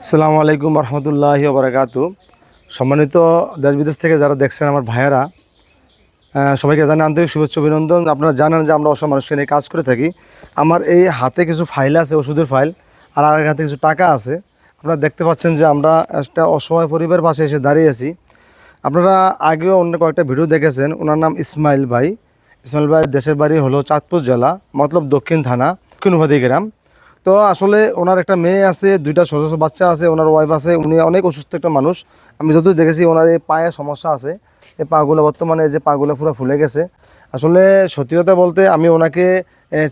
আসসালামু আলাইকুম রহমতুল্লাহি ওয়া বারাকাতুহু। সম্মানিত দেশ বিদেশ থেকে যারা দেখছেন আমার ভাইয়েরা, সবাইকে জানাই আন্তরিক শুভেচ্ছা অভিনন্দন। আপনারা জানেন যে আমরা অসহায় মানুষকে নিয়ে কাজ করে থাকি। আমার এই হাতে কিছু ফাইল আছে, ওষুধের ফাইল, আর আরেক হাতে কিছু টাকা আছে। আপনারা দেখতে পাচ্ছেন যে আমরা একটা অসহায় পরিবারের পাশে এসে দাঁড়িয়েছি। আপনারা আগেও অন্য কয়েকটা ভিডিও দেখেছেন। ওনার নাম ইসমাইল ভাই। ইসমাইল ভাই দেশের বাড়ি হলো চাঁদপুর জেলা, মতলব দক্ষিণ থানা, দক্ষিণুপাদি গ্রাম। তো আসলে ওনার একটা মেয়ে আছে, দুইটা ছোটো ছোটো বাচ্চা আছে, ওনার ওয়াইফ আছে। উনি অনেক অসুস্থ একটা মানুষ। আমি যতদূর দেখেছি ওনার এই পায়ে সমস্যা আছে। এই পাগুলো বর্তমানে যে পাগুলো পুরো ফুলে গেছে। আসলে সত্যি কথা বলতে আমি ওনাকে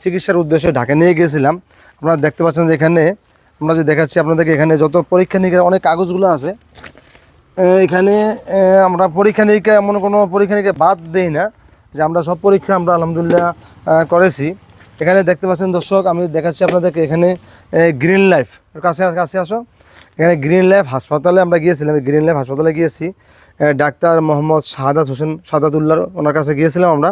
চিকিৎসার উদ্দেশ্যে ঢাকা নিয়ে গিয়েছিলাম। আপনারা দেখতে পাচ্ছেন যে এখানে আমরা যে দেখাচ্ছি আপনাদেরকে, এখানে যত পরীক্ষা নিরীক্ষার অনেক কাগজগুলো আছে। এখানে আমরা পরীক্ষা নিরীক্ষা এমন কোনো পরীক্ষা নিরীক্ষা বাদ দিই না, যে আমরা সব পরীক্ষা আমরা আলহামদুলিল্লাহ করেছি। এখানে দেখতে পাচ্ছেন দর্শক, আমি দেখাচ্ছি আপনাদেরকে। এখানে গ্রিন লাইফ কাছে কাছে আসো। এখানে গ্রিন লাইফ হাসপাতালে আমরা গিয়েছিলাম। গ্রিন লাইফ হাসপাতালে গিয়েছি, ডাক্তার মোহাম্মদ সাদাতুল্লাহর ওনার কাছে গিয়েছিলাম আমরা।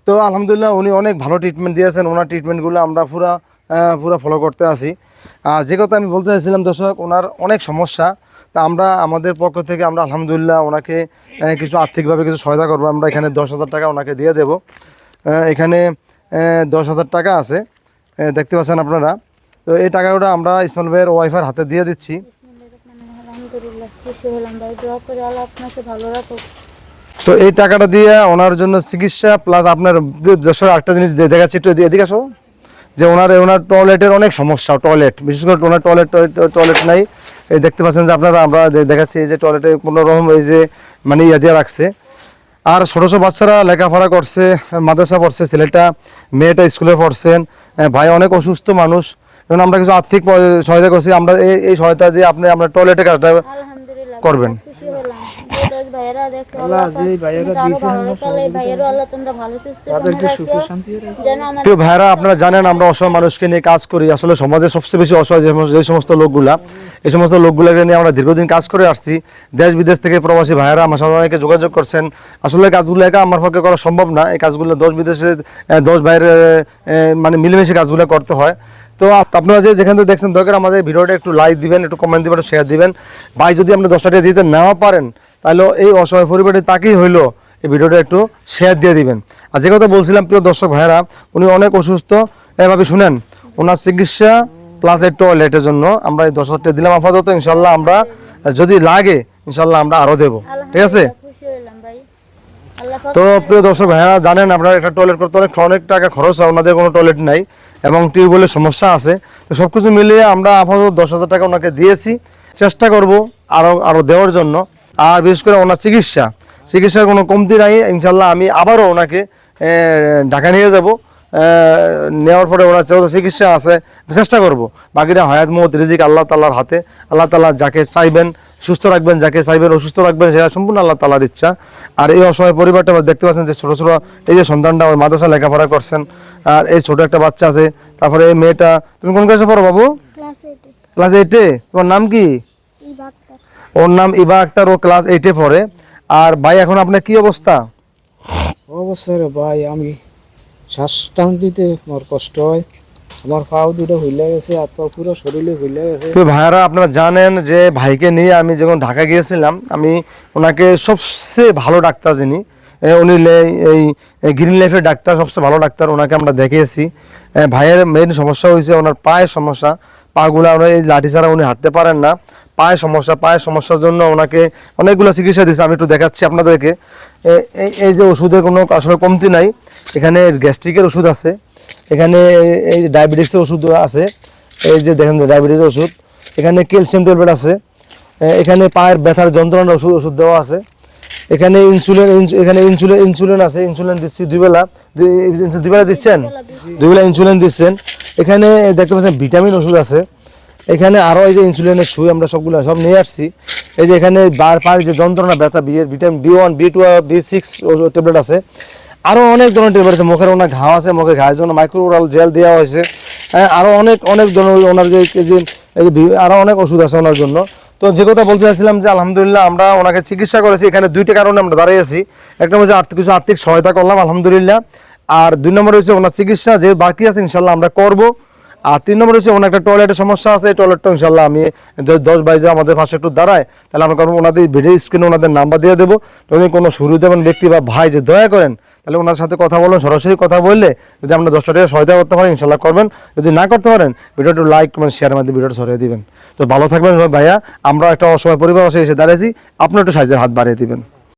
তো আলহামদুলিল্লাহ উনি অনেক ভালো ট্রিটমেন্ট দিয়েছেন। ওনার ট্রিটমেন্টগুলো আমরা পুরো ফলো করতে আসি। আর যে কথা আমি বলতে চাইছিলাম দর্শক, ওনার অনেক সমস্যা। তা আমরা আমাদের পক্ষ থেকে আমরা আলহামদুলিল্লাহ ওনাকে কিছু আর্থিকভাবে কিছু সহায়তা করবো। আমরা এখানে 10,000 টাকা ওনাকে দিয়ে দেব। এখানে 10,000 টাকা আছে, দেখতে পাচ্ছেন আপনারা। তো এই টাকাটা আমরা ইসমাইল ভাইয়ের ওয়াইফের হাতে দিয়ে দিচ্ছি। তো এই টাকাটা দিয়ে ওনার জন্য চিকিৎসা প্লাস আপনার দেশের একটা জিনিস দেখাচ্ছি, একটু এদিকে আসো। যে ওনার টয়লেটের অনেক সমস্যা, টয়লেট বিশেষ করে ওনার টয়লেট নাই। এই দেখতে পাচ্ছেন যে আপনারা, আমরা দেখাচ্ছি এই যে টয়লেটে কোনো রকম এই যে মানে ইয়ে দিয়ে রাখছে। আর ছোটো ছোটো বাচ্চারা লেখাপড়া করছে, মাদ্রাসা পড়ছে, ছেলেটা মেয়েটা স্কুলে পড়ছেন। ভাই অনেক অসুস্থ মানুষ, এবং আমরা কিছু আর্থিক সহায়তা করছি। আমরা এই সহায়তা দিয়ে আপনি আপনার টয়লেটের কাজটা করবেন। প্রিয় ভাইরা, আপনারা জানেন আমরা অসহায় মানুষকে নিয়ে কাজ করি। আসলে সমাজে সবচেয়ে বেশি অসহায় যে সমস্ত লোকগুলা, এই সমস্ত লোকগুলোকে নিয়ে আমরা দীর্ঘদিন কাজ করে আসছি। দেশ বিদেশ থেকে প্রবাসী ভাইয়েরা আমার সাথে অনেকে যোগাযোগ করছেন। আসলে কাজগুলো একা আমার পক্ষে করা সম্ভব না। এই কাজগুলো 10 বিদেশে 10 ভাইয়ের মানে মিলেমিশে কাজগুলো করতে হয়। তো আপনারা যেখান থেকে দেখছেন দরকার আমাদের ভিডিওটা একটু লাইক দিবেন, একটু কমেন্ট দিবেন, একটু শেয়ার দিবেন। ভাই যদি আপনি 10 টাকা দিতে নাও পারেন, তাহলে এই অসহায় পরিবারটি তাকেই হইলো এই ভিডিওটা একটু শেয়ার দিয়ে দিবেন। আর যে কথা বলছিলাম প্রিয় দর্শক ভাইরা, উনি অনেক অসুস্থ। এভাবে শুনেন, ওনার চিকিৎসা প্লাস এই টয়লেটের জন্য আমরা এই 10,000 টাকা দিলাম আপাতত। ইনশাল্লাহ আমরা যদি লাগে ইনশাল্লাহ আমরা আরও দেবো, ঠিক আছে? তো প্রিয় দর্শক ভাইরা, জানেন আপনারা একটা টয়লেট করতে অনেক টাকা খরচ হয়। ওনাদের কোনো টয়লেট নাই এবং টিউবওয়েলের সমস্যা আছে। তো সব কিছু মিলিয়ে আমরা আপাতত 10,000 টাকা ওনাকে দিয়েছি। চেষ্টা করব আরও দেওয়ার জন্য। আর বিশেষ করে ওনার চিকিৎসার কোনো কমতি নাই। ইনশাল্লাহ আমি আবারও ওনাকে ঢাকা নিয়ে যাব। নেওয়ার পরে ওনার চিকিৎসা আছে, চেষ্টা করব। বাকিটা হায়াত মত রিজিক আল্লাহ তাআলার হাতে। আল্লাহ তাআলা যাকে চাইবেন সুস্থ রাখবেন, যাকে চাইবেন অসুস্থ রাখবেন, সেটা সম্পূর্ণ আল্লাহ তাআলার ইচ্ছা। আর এই অসহায় পরিবারটা দেখতে পাচ্ছেন যে ছোটো ছোটো এই যে সন্তানটা ওই মাদ্রাসা লেখাপড়া করছেন, আর এই ছোটো একটা বাচ্চা আছে। তারপরে এই মেয়েটা, তুমি কোন ক্লাসে পড়ো বাবু? ক্লাস 8-এ। তোমার নাম কি? ওর নাম ইবা আক্তার, ও ক্লাস 8-এ পড়ে। আর ভাই এখন আপনার কি অবস্থা? রে ভাই, আমি শ্বাস টান দিতে আমার কষ্ট হয়। আমার পাও দুটো হইলে গেছে, আর তো পুরো শরীরে হইলে গেছে। তো ভাইরা, আপনারা জানেন যে ভাইকে নিয়ে আমি যখন ঢাকা গিয়েছিলাম, আমি ওনাকে সবচেয়ে ভালো ডাক্তার যিনি, উনি এই গ্রিন লাইফের ডাক্তার, সবচেয়ে ভালো ডাক্তার, ওনাকে আমরা দেখিয়েছি। ভাইয়ের মেইন সমস্যা হয়েছে ওনার পায়ের সমস্যা। পাগুলা ওনার এই লাঠি ছাড়া উনি হাঁটতে পারেন না। পায়ের সমস্যার জন্য ওনাকে অনেকগুলো চিকিৎসা দিয়েছে। আমি একটু দেখাচ্ছি আপনাদেরকে। এই যে ওষুধের কোনো আসলে কমতি নাই। এখানে গ্যাস্ট্রিকের ওষুধ আছে, এখানে এই ডায়াবেটিসের ওষুধ আছে, এই যে দেখেন ডায়াবেটিসের ওষুধ, এখানে ক্যালসিয়াম ট্যাবলেট আছে, এখানে পায়ের ব্যথার যন্ত্রণার ওষুধ দেওয়া আছে, এখানে ইনসুলিন আছে। ইনসুলিন দিচ্ছি দুই বেলা দিচ্ছেন, 2 বেলা ইনসুলিন দিচ্ছেন। এখানে দেখতে পাচ্ছেন ভিটামিন ওষুধ আছে। এখানে আরও এই যে ইনসুলিনের সুই আমরা সব নিয়ে আসছি। এই যে এখানে পায়ের যে যন্ত্রণা ব্যথা, vitamin B1, B12, B6 tablet আছে। আরও অনেক ধরনের ট্যাবলেট আছে। মুখের ওনার ঘা আছে, মুখের ঘায়ের জন্য মাইক্রোওরাল জেল দেওয়া হয়েছে। আরও অনেক ধরনের ওনার যে আরও অনেক ওষুধ আছে ওনার জন্য। তো যে কথা বলতে চাইছিলাম যে আলহামদুলিল্লাহ আমরা ওনাকে চিকিৎসা করেছি। এখানে 2টা কারণে আমরা দাঁড়িয়েছি। একটা হচ্ছে কিছু আর্থিক সহায়তা করলাম আলহামদুলিল্লাহ, আর 2 নম্বর হচ্ছে ওনার চিকিৎসা যে বাকি আছে ইনশাল্লাহ আমরা করব। আর 3 নম্বর হচ্ছে ওনার একটা টয়লেটের সমস্যা আছে, এই টয়লেটটা ইনশাল্লাহ আমি 10 বাইরে আমাদের পাশে একটু দাঁড়ায়, তাহলে আমরা করবো ওনাদের ভিডিও স্ক্রিনে ওনাদের নাম্বার দিয়ে দেবো। যদি কোনো সুবিধাবান ব্যক্তি বা ভাই যে দয়া করেন, তাহলে ওনার সাথে কথা বলুন, সরাসরি কথা বললে যদি আমরা 10 টাকা সহায়তা করতে পারেন ইনশাল্লাহ করবেন। যদি না করতে পারেন ভিডিওটা লাইক কমেন্ট শেয়ারের মাধ্যমে ভিডিওটা ছড়িয়ে দিবেন। তো ভালো থাকবেন ভাইয়া, আমরা একটা অসময় পরিবার এসে দাঁড়িয়েছি, আপনি একটু সাহায্যের হাত বাড়িয়ে দিবেন।